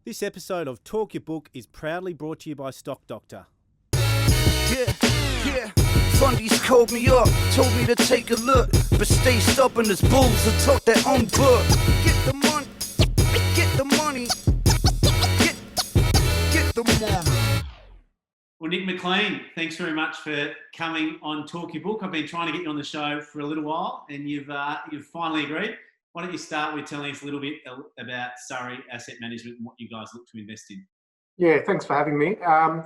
This episode of Talk Your Book is proudly brought to you by Stock Doctor. Yeah. Fundies called me up, told me to take a look, but stay stubborn as bulls and talk their own book. Get the money, get the money, get the money. Well, Nick Maclean, thanks very much for coming on Talk Your Book. I've been trying to get you on the show for a little while, and you've finally agreed. Why don't you start with telling us a little bit about Surrey Asset Management and what you guys look to invest in? Yeah, thanks for having me.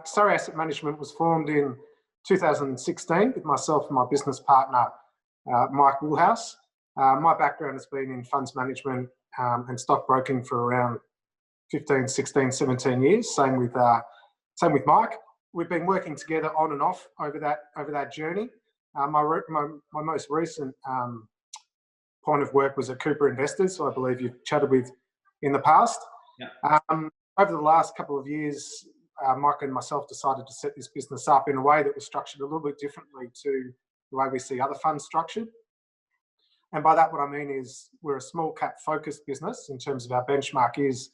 Surrey Asset Management was formed in 2016 with myself and my business partner, Mike Woolhouse. My background has been in funds management and stockbroking for around 15, 16, 17 years. Same with Mike. We've been working together on and off over that journey. My most recent point of work was at Cooper Investors, who I believe you've chatted with in the past. Yeah. Over the last couple of years, Mike and myself decided to set this business up in a way that was structured a little bit differently to the way we see other funds structured. And by that, what I mean is we're a small cap focused business in terms of our benchmark is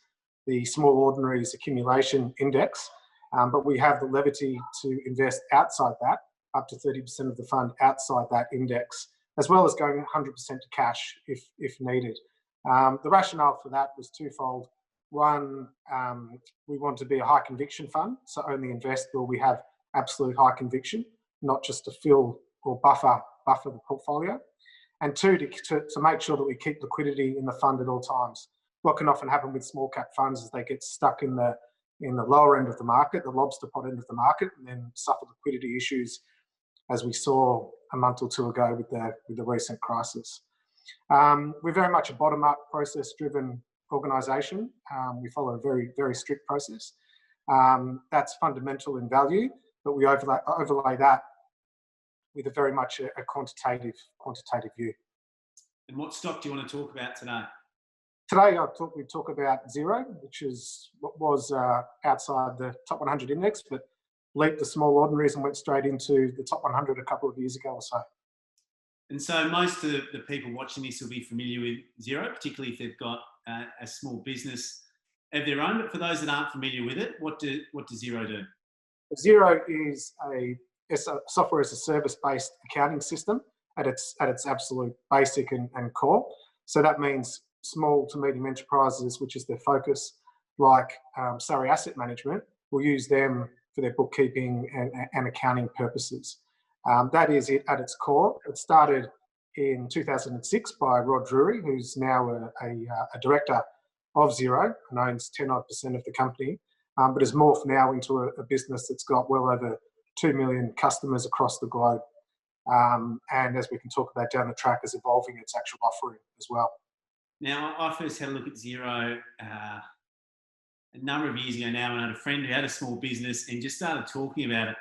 the Small Ordinaries Accumulation Index, but we have the levity to invest outside that, up to 30% of the fund outside that index, as well as going 100% to cash if needed. The rationale for that was twofold. One, we want to be a high conviction fund, so only invest where we have absolute high conviction, not just to fill or buffer the portfolio. And two, to make sure that we keep liquidity in the fund at all times. What can often happen with small cap funds is they get stuck in the lower end of the market, the lobster pot end of the market, and then suffer liquidity issues, as we saw a month or two ago with the recent crisis. We're very much a bottom-up, process-driven organisation. We follow a very, very strict process. That's fundamental in value, but we overlay that with a very much a quantitative view. And what stock do you want to talk about today? Today, we talk about Xero, which is what was outside the top 100 index, but leaped the Small Ordinaries and went straight into the top 100 a couple of years ago or so. And so most of the people watching this will be familiar with Xero, particularly if they've got a small business of their own. But for those that aren't familiar with it, what does Xero do? Xero is a software as a service based accounting system at its absolute basic and core. So that means small to medium enterprises, which is their focus, like Surrey Asset Management, will use them for their bookkeeping and accounting purposes. That is it at its core. It started in 2006 by Rod Drury, who's now a director of Xero and owns 10% of the company, but has morphed now into a business that's got well over 2 million customers across the globe. And as we can talk about down the track, is evolving its actual offering as well. Now, I first had a look at Xero a number of years ago now, and I had a friend who had a small business and just started talking about it.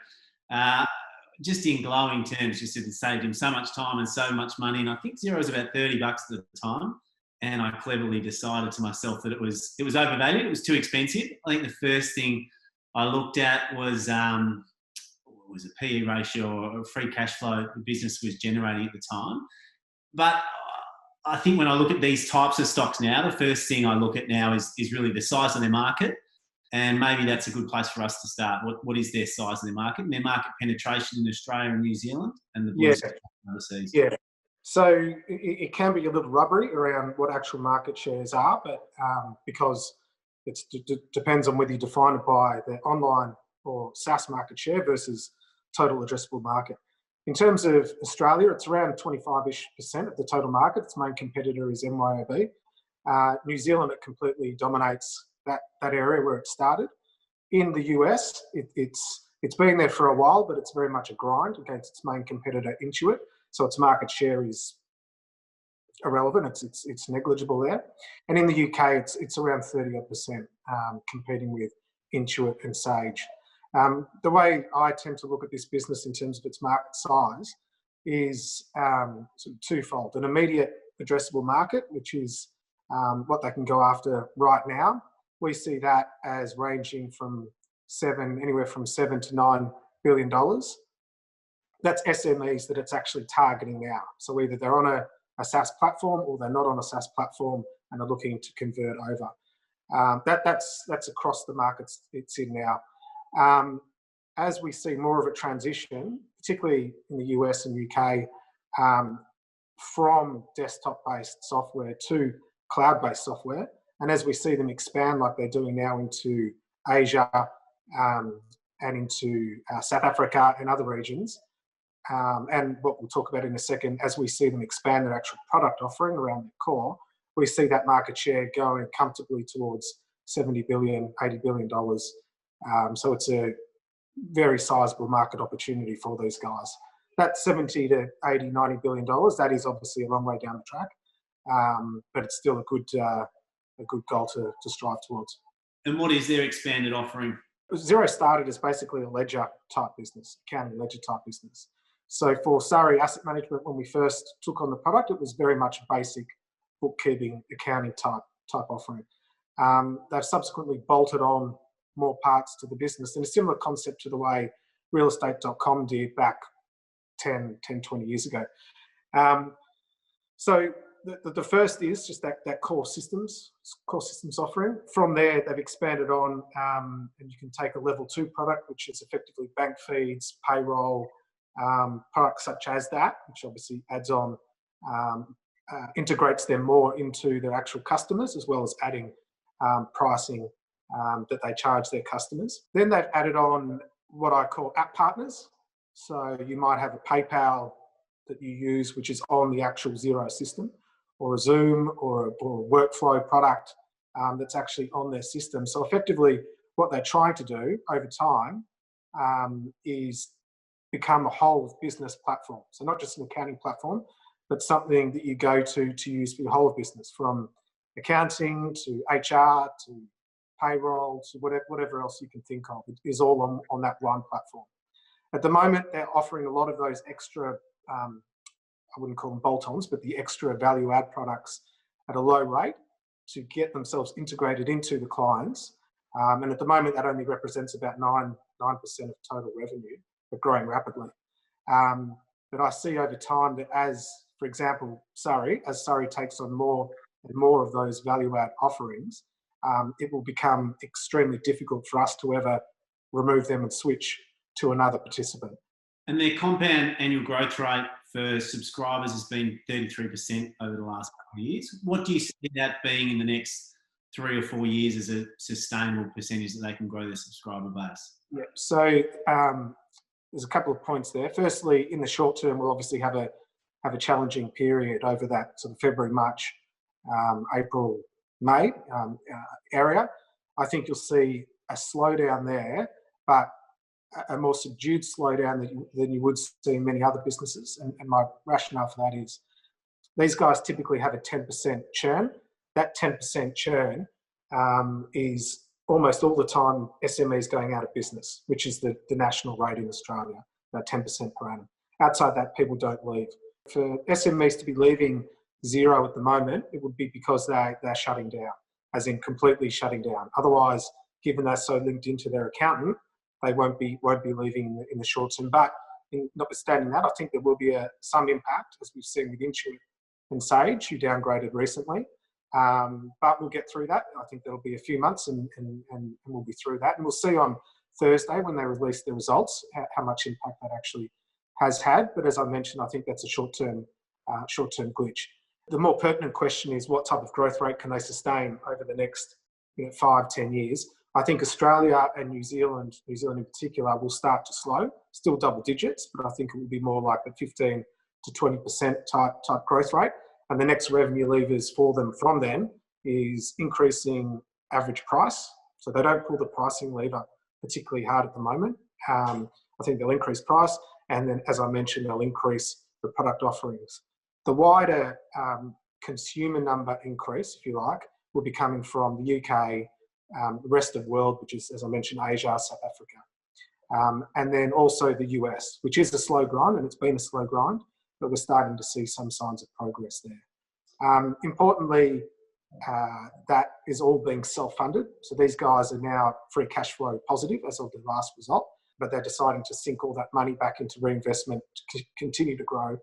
Just in glowing terms, just said it saved him so much time and so much money. And I think Xero was about $30 at the time. And I cleverly decided to myself that it was overvalued. It was too expensive. I think the first thing I looked at was a PE ratio or free cash flow the business was generating at the time. But I think when I look at these types of stocks now, the first thing I look at now is really the size of their market. And maybe that's a good place for us to start. What is their size of their market and their market penetration in Australia and New Zealand and the overseas? Yeah. So it can be a little rubbery around what actual market shares are, but because it depends on whether you define it by the online or SaaS market share versus total addressable market. In terms of Australia, it's around 25-ish% of the total market. Its main competitor is MYOB. New Zealand, it completely dominates that area where it started. In the US, it's been there for a while, but it's very much a grind against its main competitor, Intuit. So its market share is irrelevant. It's negligible there. And in the UK, it's around 30-odd%, competing with Intuit and Sage. The way I tend to look at this business in terms of its market size is sort of twofold. An immediate addressable market, which is what they can go after right now. We see that as ranging from anywhere from $7 to $9 billion. That's SMEs that it's actually targeting now. So either they're on a SaaS platform or they're not on a SaaS platform and are looking to convert over. That's across the markets it's in now. As we see more of a transition, particularly in the US and UK, from desktop-based software to cloud-based software, and as we see them expand like they're doing now into Asia and into South Africa and other regions, and what we'll talk about in a second, as we see them expand their actual product offering around their core, we see that market share going comfortably towards $70 billion, $80 billion. So it's a very sizable market opportunity for these guys. That 70 to 80, $90 billion, that is obviously a long way down the track, but it's still a good goal to strive towards. And what is their expanded offering? Xero started as basically a ledger type business, accounting ledger type business. So for Surrey Asset Management, when we first took on the product, it was very much basic bookkeeping, accounting type offering. They've subsequently bolted on more parts to the business in a similar concept to the way realestate.com did back 10, 20 years ago. So the first is just that core systems offering. From there, they've expanded on, and you can take a level 2 product, which is effectively bank feeds, payroll, products such as that, which obviously adds on, integrates them more into their actual customers, as well as adding pricing that they charge their customers. Then they've added on what I call app partners. So you might have a PayPal that you use, which is on the actual Xero system, or a Zoom or a workflow product that's actually on their system. So effectively, what they're trying to do over time is become a whole business platform. So not just an accounting platform, but something that you go to use for your whole of business, from accounting to HR to payroll to whatever else you can think of. It is all on that one platform. At the moment, they're offering a lot of those extra, I wouldn't call them bolt-ons, but the extra value-add products at a low rate to get themselves integrated into the clients. And at the moment, that only represents about 9% of total revenue, but growing rapidly. But I see over time that as, for example, Surrey takes on more and more of those value-add offerings, it will become extremely difficult for us to ever remove them and switch to another participant. And their compound annual growth rate for subscribers has been 33% over the last couple of years. What do you see that being in the next 3 or 4 years as a sustainable percentage that they can grow their subscriber base? Yeah, so there's a couple of points there. Firstly, in the short term, we'll obviously have a challenging period over that sort of February, March, April, May area. I think you'll see a slowdown there, but a more subdued slowdown than you would see in many other businesses. And my rationale for that is these guys typically have a 10% churn. That 10% churn is almost all the time SMEs going out of business, which is the national rate in Australia, about 10% per annum. Outside that, people don't leave. For SMEs to be leaving Xero at the moment, it would be because they're shutting down, as in completely shutting down. Otherwise, given they're so linked into their accountant, they won't be leaving in the short term. But notwithstanding that, I think there will be some impact, as we've seen with Intuit and Sage, who downgraded recently. But we'll get through that. I think there'll be a few months and we'll be through that. And we'll see on Thursday when they release the results how much impact that actually has had. But as I mentioned, I think that's a short-term glitch. The more pertinent question is what type of growth rate can they sustain over the next 5-10 years? I think Australia and New Zealand in particular, will start to slow, still double digits, but I think it will be more like a 15 to 20% type growth rate. And the next revenue levers for them from then is increasing average price. So they don't pull the pricing lever particularly hard at the moment. I think they'll increase price. And then, as I mentioned, they'll increase the product offerings. The wider consumer number increase, if you like, will be coming from the UK, the rest of the world, which is, as I mentioned, Asia, South Africa. And then also the US, which is a slow grind, and it's been a slow grind, but we're starting to see some signs of progress there. Importantly, that is all being self-funded. So these guys are now free cash flow positive as of the last result, but they're deciding to sink all that money back into reinvestment to continue to grow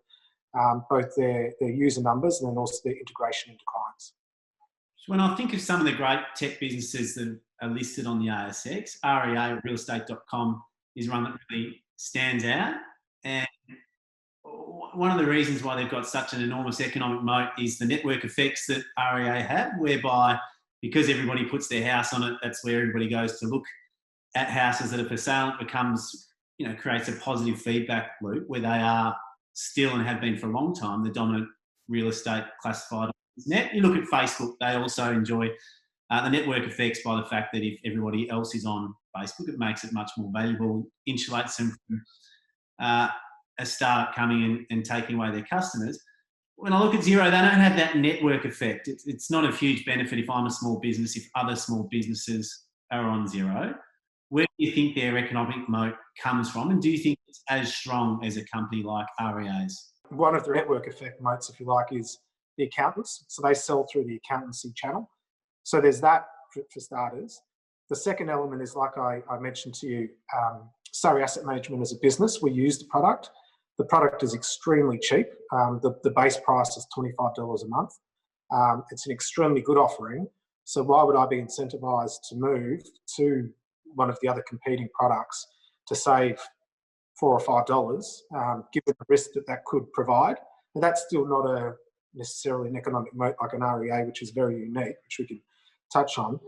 both their user numbers and then also their integration into clients. When I think of some of the great tech businesses that are listed on the ASX, REA, realestate.com, is one that really stands out. And one of the reasons why they've got such an enormous economic moat is the network effects that REA have, whereby because everybody puts their house on it, that's where everybody goes to look at houses that are for sale. It becomes, creates a positive feedback loop where they are still and have been for a long time the dominant real estate classified net. You look at Facebook, they also enjoy the network effects by the fact that if everybody else is on Facebook, it makes it much more valuable, insulates them from a startup coming in and taking away their customers. When I look at Xero, they don't have that network effect. It's not a huge benefit if I'm a small business, if other small businesses are on Xero. Where do you think their economic moat comes from? And do you think it's as strong as a company like REA's? One of the network effect moats, if you like, is the accountants. So they sell through the accountancy channel. So there's that for starters. The second element is, like I mentioned to you, Surrey Asset Management as a business, we use the product. The product is extremely cheap. The base price is $25 a month. It's an extremely good offering. So why would I be incentivized to move to one of the other competing products to save $4 or $5, given the risk that could provide? And that's still not necessarily an economic moat like an REA, which is very unique, which we can touch on.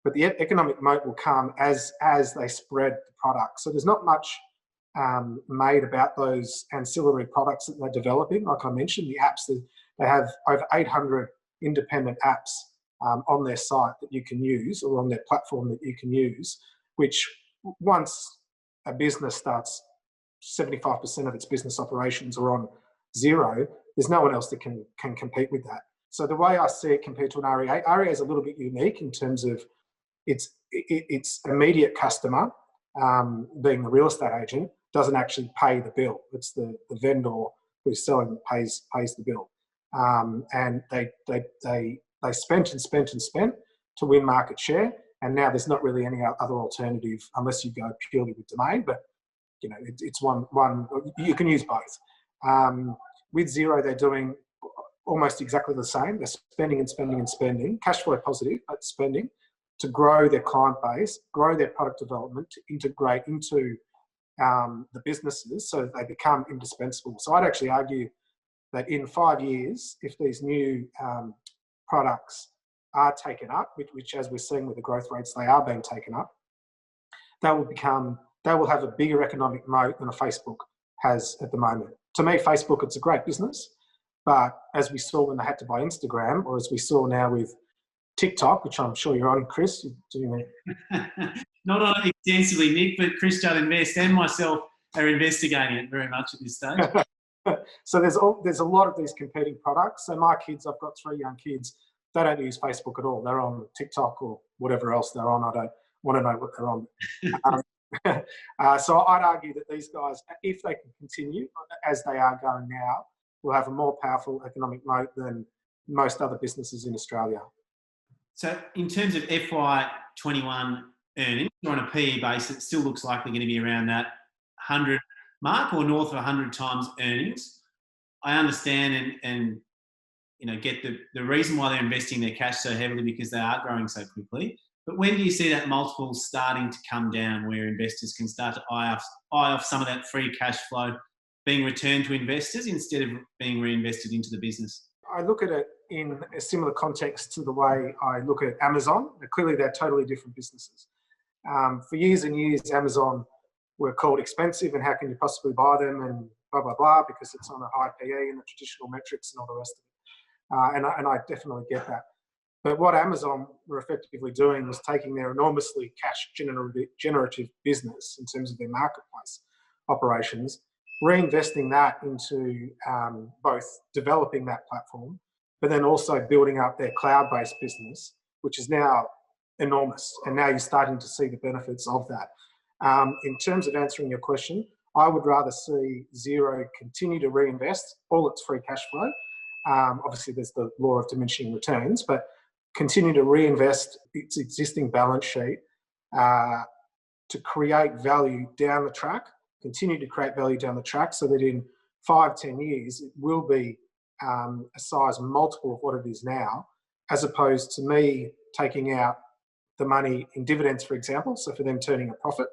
But the economic moat will come as they spread the product. So there's not much made about those ancillary products that they're developing. Like I mentioned, the apps, they have over 800 independent apps on their site that you can use, or on their platform that you can use, which once a business starts, 75% of its business operations are on Xero, there's no one else that can compete with that. So the way I see it compared to an REA is a little bit unique in terms of its immediate customer, being the real estate agent, doesn't actually pay the bill. It's the vendor who's selling that pays the bill. And they spent and spent and spent to win market share. And now there's not really any other alternative unless you go purely with domain, but it's one, you can use both. With Xero, they're doing almost exactly the same. They're spending and spending and spending, cash flow positive, but spending to grow their client base, grow their product development, to integrate into the businesses so that they become indispensable. So I'd actually argue that in 5 years, if these new products are taken up, which as we're seeing with the growth rates, they are being taken up, they will have a bigger economic moat than a Facebook has at the moment. To me, Facebook, it's a great business, but as we saw when they had to buy Instagram, or as we saw now with TikTok, which I'm sure you're on, Chris, you're doing it. Not on it extensively, Nick, but Chris Judd Invest and myself are investigating it very much at this stage. So there's a lot of these competing products. So my kids, I've got 3 young kids, they don't use Facebook at all. They're on TikTok or whatever else they're on. I don't want to know what they're on. So I'd argue that these guys, if they can continue as they are going now, will have a more powerful economic moat than most other businesses in Australia. So in terms of FY21 earnings, on a PE basis, it still looks like they're going to be around that 100 mark or north of 100 times earnings. I understand and get the reason why they're investing their cash so heavily, because they are growing so quickly. But when do you see that multiple starting to come down, where investors can start to eye off some of that free cash flow being returned to investors instead of being reinvested into the business? I look at it in a similar context to the way I look at Amazon. Clearly, they're totally different businesses. For years and years, Amazon were called expensive and how can you possibly buy them and blah, blah, blah, because it's on a high PE and the traditional metrics and all the rest of it. And I definitely get that. But what Amazon were effectively doing was taking their enormously cash generative business in terms of their marketplace operations, reinvesting that into both developing that platform, but then also building up their cloud-based business, which is now enormous. And now you're starting to see the benefits of that. In terms of answering your question, I would rather see Xero continue to reinvest all its free cash flow. Obviously, there's the law of diminishing returns, but continue to reinvest its existing balance sheet to create value down the track, continue to create value down the track so that in 5-10 years, it will be a size multiple of what it is now as opposed to me taking out the money in dividends, for example. So for them turning a profit,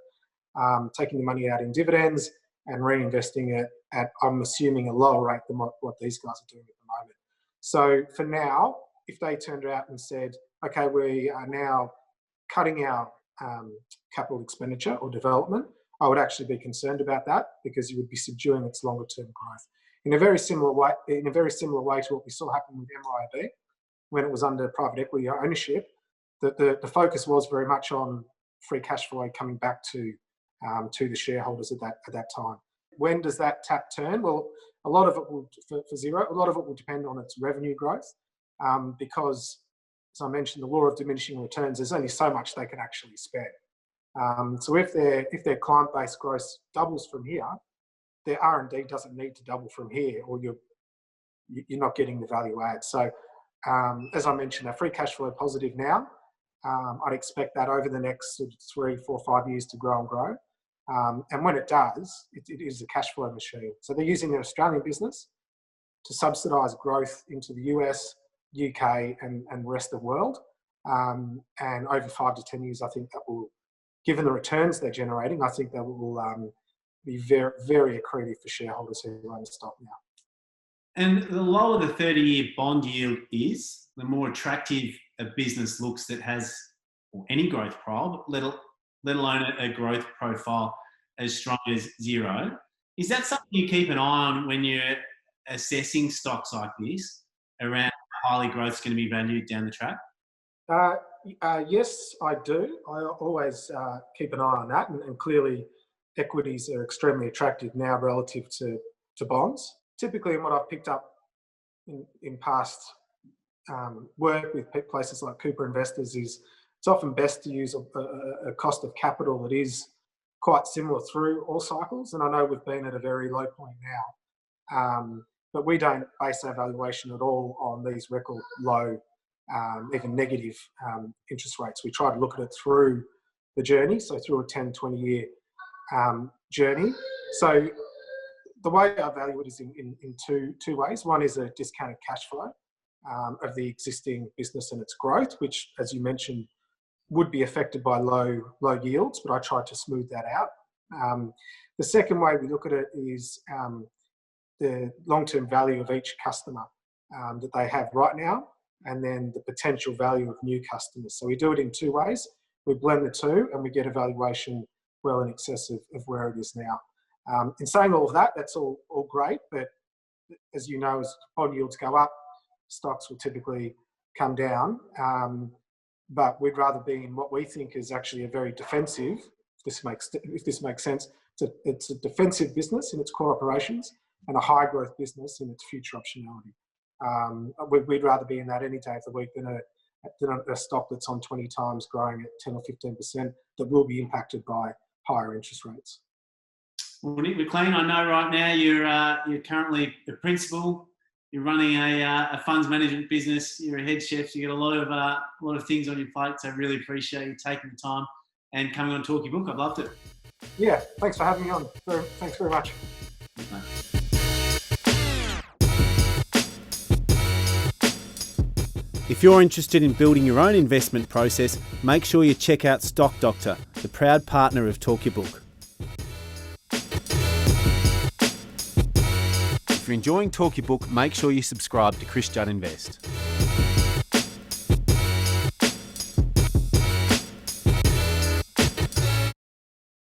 taking the money out in dividends and reinvesting it at, I'm assuming, a lower rate than what these guys are doing at the moment. So for now, if they turned out and said, okay, we are now cutting our capital expenditure or development, I would actually be concerned about that, because you would be subduing its longer term growth. In a very similar way to what we saw happen with MYOB when it was under private equity ownership, the focus was very much on free cash flow coming back to the shareholders at that time. When does that tap turn? Well, a lot of it will, for Xero, a lot of it will depend on its revenue growth, because, as I mentioned, the law of diminishing returns, there's only so much they can actually spend. So if their client base growth doubles from here, their R&D doesn't need to double from here, or you're not getting the value add. So as I mentioned, they're free cash flow positive now. I'd expect that over the next sort of 3, 4, 5 years to grow and grow. And when it does, it is a cash flow machine. So they're using their Australian business to subsidise growth into the US, UK, and the rest of the world. And over 5 to 10 years, I think that will, given the returns they're generating, I think that will be very, very accretive for shareholders who own the stock now. And the lower the 30-year bond yield is, the more attractive a business looks that has any growth profile, let alone a growth profile as strong as Xero. Is that something you keep an eye on when you're assessing stocks like this, around how highly growth is going to be valued down the track? Yes, I do. I always keep an eye on that, and clearly equities are extremely attractive now relative to bonds. Typically, what I've picked up in past work with places like Cooper Investors is it's often best to use a cost of capital that is quite similar through all cycles. And I know we've been at a very low point now, but we don't base our valuation at all on these record low, even negative interest rates. We try to look at it through the journey, so through a 10, 20-year journey. So the way I value it is in two ways. One is a discounted cash flow of the existing business and its growth, which, as you mentioned, would be affected by low yields, but I try to smooth that out. The second way we look at it is the long-term value of each customer that they have right now, and then the potential value of new customers. So we do it in two ways. We blend the two, and we get a valuation well in excess of where it is now. In saying all of that, that's all great, but as you know, as bond yields go up, stocks will typically come down. But we'd rather be in what we think is actually a very defensive, if this makes sense, it's a defensive business in its core operations and a high growth business in its future optionality. We'd rather be in that any day of the week than a stock that's on 20 times growing at 10 or 15% that will be impacted by higher interest rates. Well, Nick Maclean, I know right now you're currently the principal. You're running a funds management business. You're a head chef. You got a lot of things on your plate. So I really appreciate you taking the time and coming on Talkie Book. I've loved it. Yeah, thanks for having me on. Thanks very much. Okay. If you're interested in building your own investment process, make sure you check out Stock Doctor, the proud partner of Talkie Book. If you're enjoying Talkie Book, make sure you subscribe to Chris Judd Invest.